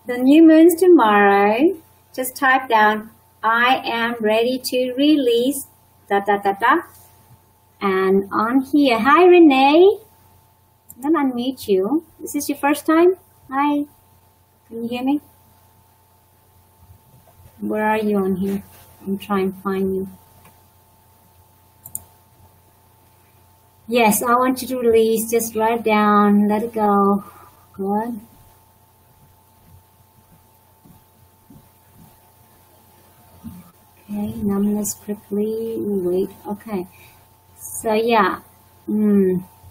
the new moon's tomorrow. Just type down, I am ready to release, da da da da. And on here, hi Renee. I'm gonna unmute you. This is your first time? Hi. Can you hear me? Where are you on here? I'm trying to find you. Yes, I want you to release. Just write down. Let it go. Good. Okay, numbness quickly. Wait. Okay. So yeah.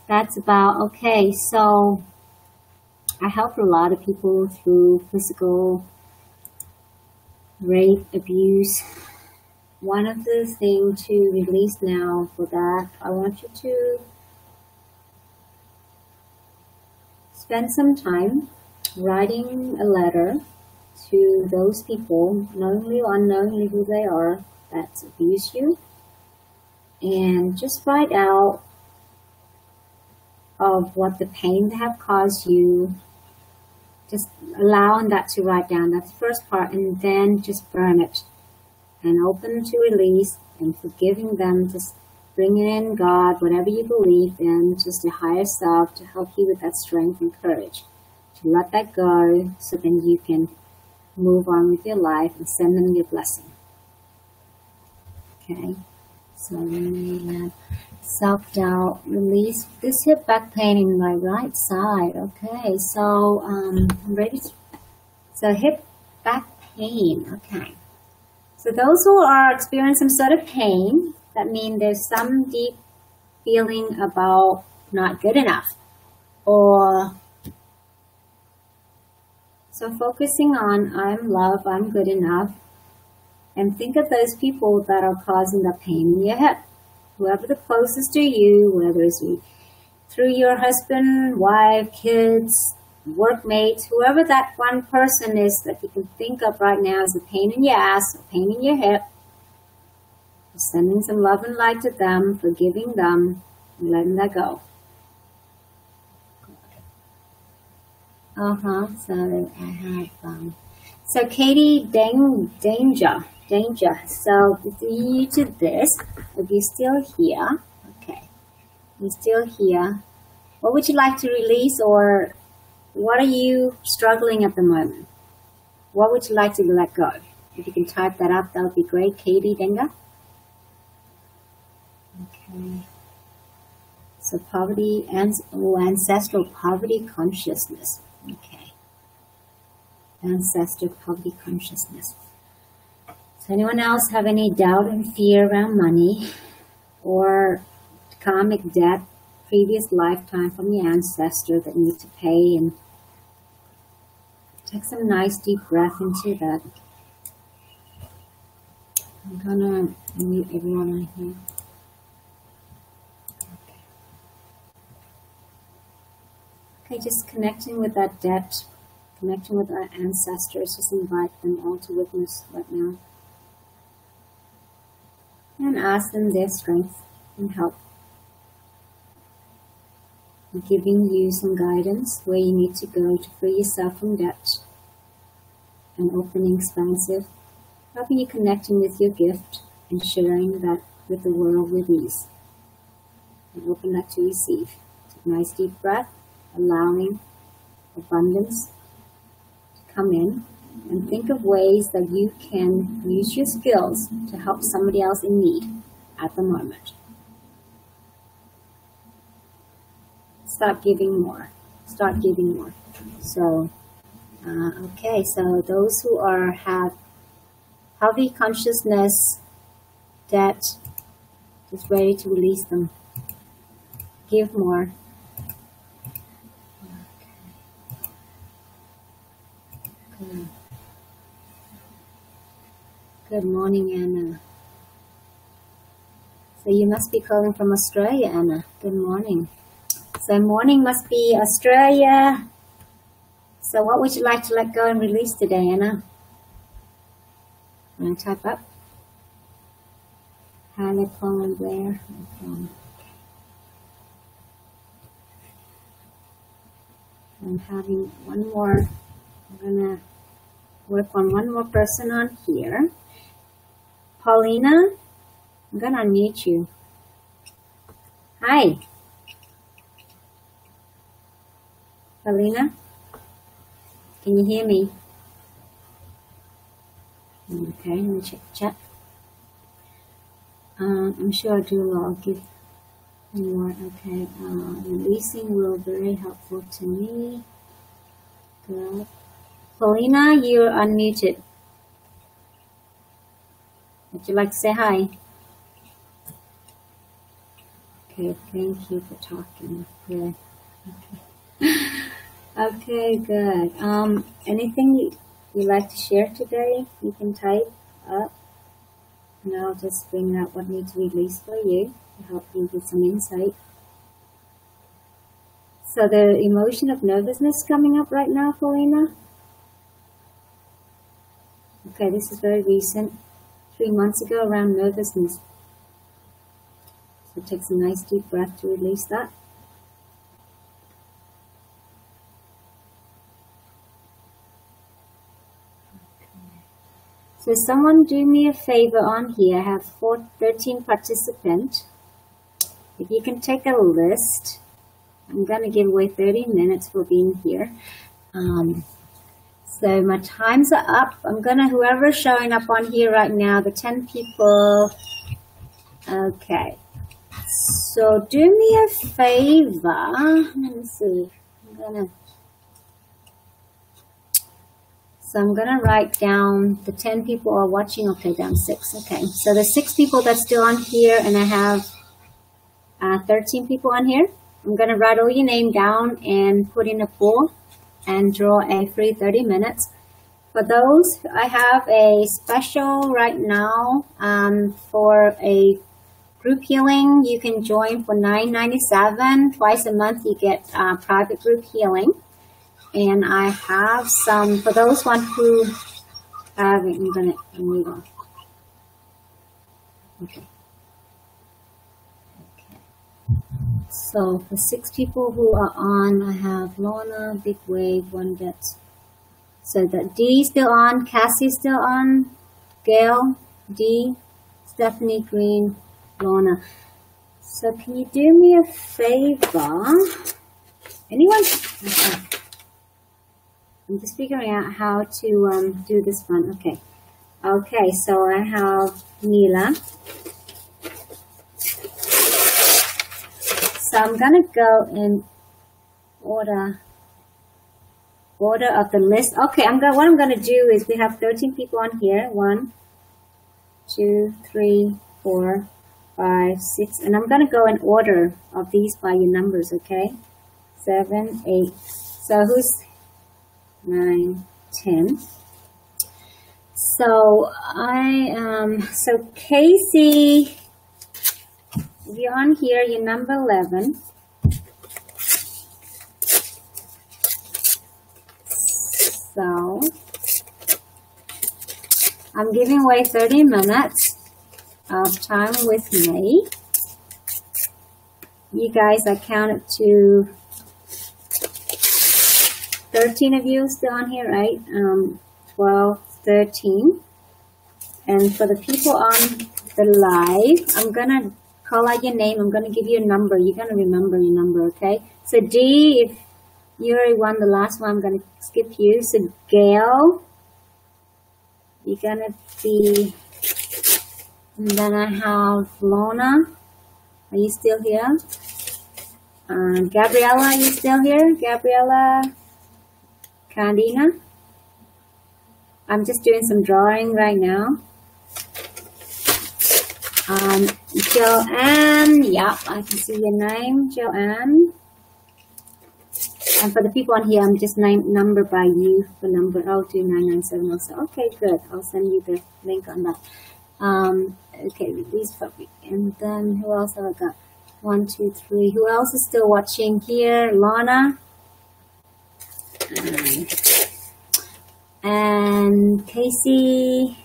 That's about okay. So I help a lot of people through physical rape, abuse. One of the things to release now for that, I want you to spend some time writing a letter to those people, knowingly or unknowingly who they are, that abuse you, and just write out of what the pain they have caused you. Just allowing that to write down. That's the first part, and then just burn it and open to release and forgiving them. Just bringing in God, whatever you believe in, just a higher self to help you with that strength and courage to let that go, so then you can move on with your life and send them your blessing. Okay, so self-doubt, release this hip back pain in my right side. Okay, so I'm ready to, so hip back pain. Okay, so those who are experiencing some sort of pain, that means there's some deep feeling about not good enough, or so focusing on I'm loved, I'm good enough, and think of those people that are causing the pain in your hip. Whoever the closest to you, whether it's through your husband, wife, kids, workmates, whoever that one person is that you can think of right now as a pain in your ass, a pain in your hip, sending some love and light to them, forgiving them, and letting that go. So I have, so Katie Danger. So if you to this, if you're still here, okay, you're still here, what would you like to release, or what are you struggling at the moment? What would you like to let go? If you can type that up, that would be great. Katie Danger. Okay. So poverty and ancestral poverty consciousness. Okay. Ancestral poverty consciousness. Does anyone else have any doubt and fear around money, or karmic debt, previous lifetime from your ancestor that you need to pay? And take some nice deep breath into that. I'm gonna mute everyone on here. Okay, just connecting with that debt, connecting with our ancestors. Just invite them all to witness right now. And ask them their strength and help. And giving you some guidance where you need to go to free yourself from debt. And opening, expansive, helping you connecting with your gift and sharing that with the world with ease. And open that to receive. Take a nice deep breath, allowing abundance to come in. And think of ways that you can use your skills to help somebody else in need at the moment. Start giving more. Start giving more. So, okay, so those who have healthy consciousness, debt, just ready to release them. Give more. Okay. Good morning, Anna. So you must be calling from Australia, Anna. Good morning. So morning must be Australia, So what would you like to let go and release today, Anna? I'm going to type up. Highlight Poland where? I'm having one more. I'm going to work on one more person on here. Paulina, I'm going to unmute you. Hi. Paulina, can you hear me? Okay, let me check the chat. I'm sure I do. I'll give more. Okay, releasing will be very helpful to me. Good. Paulina, you're unmuted. Would you like to say hi? Okay, thank you for talking. Good. Okay. Okay, good. Anything you'd like to share today? You can type up. And I'll just bring out what needs released for you to help you with some insight. So the emotion of nervousness coming up right now, Paulina? Okay, this is very recent. 3 months ago around nervousness. So take some nice deep breath to release that. So someone do me a favor on here. I have 13 participants. If you can take a list, I'm going to give away 30 minutes for being here. So my times are up. I'm going to, whoever's showing up on here right now, the 10 people. Okay. So do me a favor. Let me see. So I'm going to write down the 10 people are watching. Okay, down 6. Okay, so the 6 people that's still on here, and I have 13 people on here. I'm going to write all your name down and put in a pool and draw a free 30 minutes. For those, I have a special right now for a group healing. You can join for $9.97. Twice a month you get private group healing. And I have some, for those one who have, I'm going to move on. Okay. So for 6 people who are on, I have Lorna, Big Wave, One Gets. So that D still on, Cassie still on, Gail, D, Stephanie Green, Lorna. So can you do me a favor? Anyone? Okay. I'm just figuring out how to do this one. Okay. Okay, so I have Mila. So I'm going to go in order of the list. Okay, what I'm going to do is we have 13 people on here. 1, 2, 3, 4, 5, 6. And I'm going to go in order of these by your numbers, okay? 7, 8. So who's 9, 10. So so Casey, if you're on here, you're number 11. So I'm giving away 30 minutes of time with me. You guys, I counted to 13 of you still on here, right? 12, 13. And for the people on the live, I'm going to call out your name. I'm going to give you a number. You're going to remember your number, okay? So D, if you already won the last one, I'm going to skip you. So Gail, you're going to be, and then I have Lorna. Are you still here? Gabriella, are you still here? Gabriella. Candina. I'm just doing some drawing right now. Joanne, yeah, I can see your name, Joanne. And for the people on here, I'm just number by you for number 02997 also. Okay, good. I'll send you the link on that. Okay, release puppy. And then who else have I got? 1, 2, 3. Who else is still watching here? Lana. And Casey.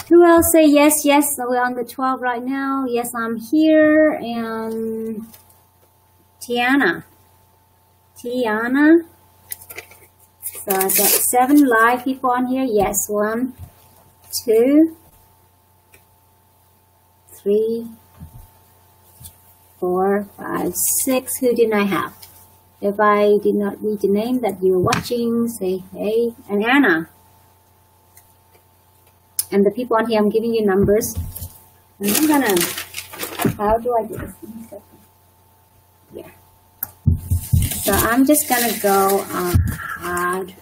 Who else say yes, yes? So we're on the 12 right now. Yes, I'm here. And Tiana. So I've got 7 live people on here. Yes, 1, 2, 3, 4, 5, 6. Who didn't I have? If I did not read the name that you're watching, say hey. And Anna. And the people on here, I'm giving you numbers. And I'm gonna, how do I do this? Yeah. So I'm just gonna go hard.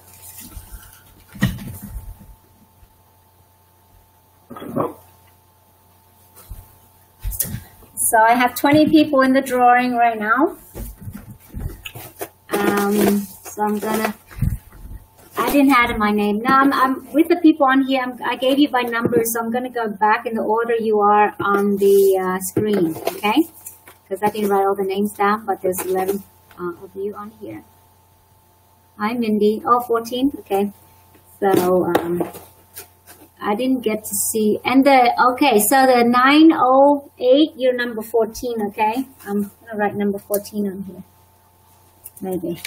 So I have 20 people in the drawing right now. So I'm gonna, I didn't have my name. Now I'm with the people on here. I gave you by numbers, so I'm gonna go back in the order you are on the screen, okay? Because I didn't write all the names down, but there's 11 of you on here. Hi, Mindy. Oh, 14. Okay. So I didn't get to see. And okay. So the 908, you're number 14. Okay. I'm gonna write number 14 on here. Maybe.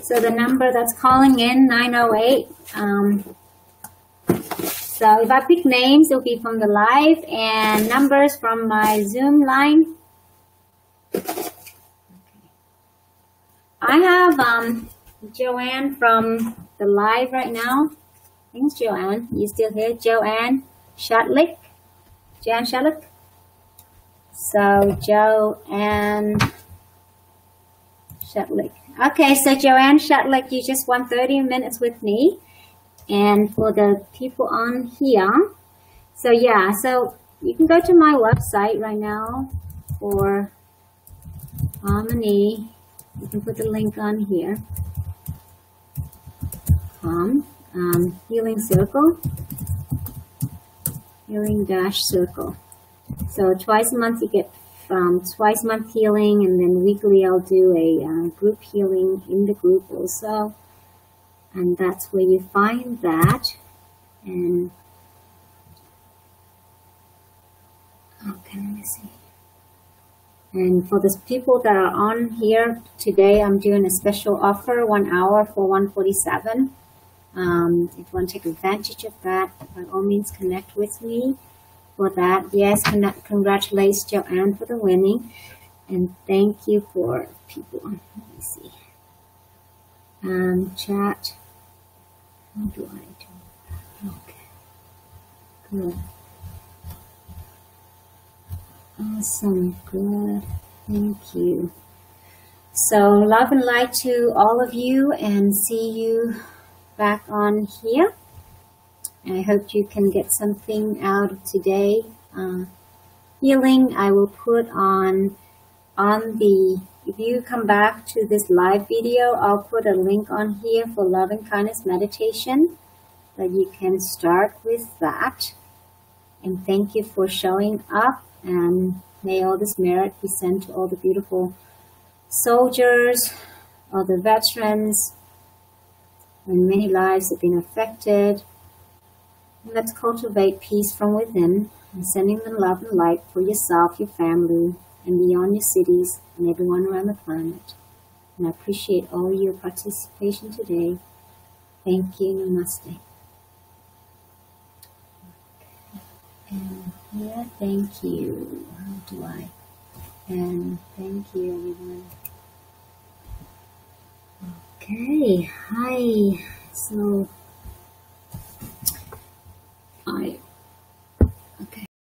So the number that's calling in, 908. So if I pick names, it'll be from the live, and numbers from my Zoom line. Okay. I have Joanne from the live right now. Thanks, Joanne. You still here? Joanne Shatlick. Joanne Shatlick. So Joanne Shatlick. Okay, so Joanne Shatlick, you just won 30 minutes with me. And for the people on here, so yeah, so you can go to my website right now for Harmony. You can put the link on here. Healing Circle. Healing-circle. So twice a month you get twice a month healing, and then weekly I'll do a group healing in the group also. And that's where you find that. And okay, let me see. And for the people that are on here today, I'm doing a special offer, 1 hour for $147. If you want to take advantage of that, by all means connect with me for that. Yes, congratulations Joanne for the winning. And thank you for people. Let me see. Chat. How do I do? Okay. Good. Awesome. Good. Thank you. So love and light to all of you, and see you back on here. I hope you can get something out of today. Healing, I will put on the, if you come back to this live video, I'll put a link on here for love and kindness meditation, that you can start with that. And thank you for showing up, and may all this merit be sent to all the beautiful soldiers, all the veterans, and many lives have been affected. Let's cultivate peace from within, and sending the love and light for yourself, your family, and beyond your cities, and everyone around the planet. And I appreciate all your participation today. Thank you. Namaste. And here, thank you. How do I? And thank you, everyone. Okay. Hi. So